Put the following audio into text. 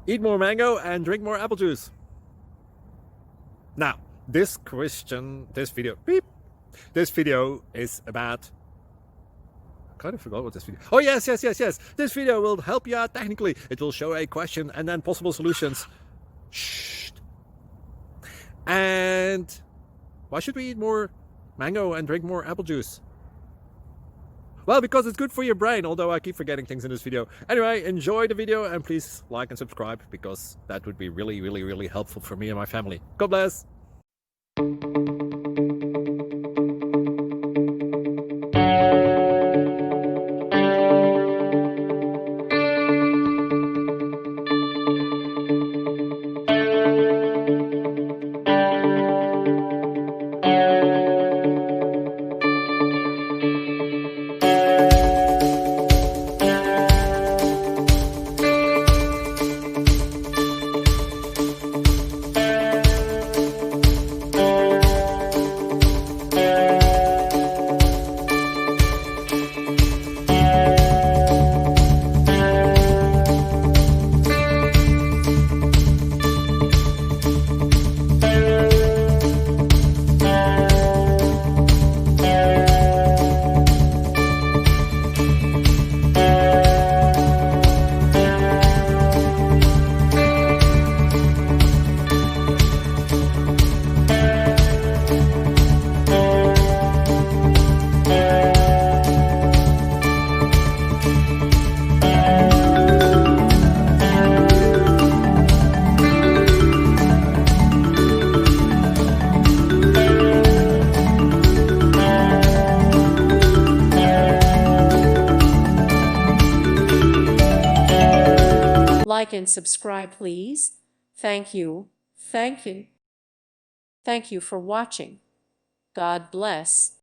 Eat more mango and drink more apple juice. Now, this video is about, I kind of forgot what this video. Oh, yes. This video will help you out technically. It will show a question and then possible solutions. Shh. And why should we eat more mango and drink more apple juice? Well, because it's good for your brain, although I keep forgetting things in this video. Anyway, enjoy the video and please like and subscribe, because that would be really helpful for me and my family. God bless. Like and subscribe, please. Thank you. Thank you. Thank you for watching. God bless.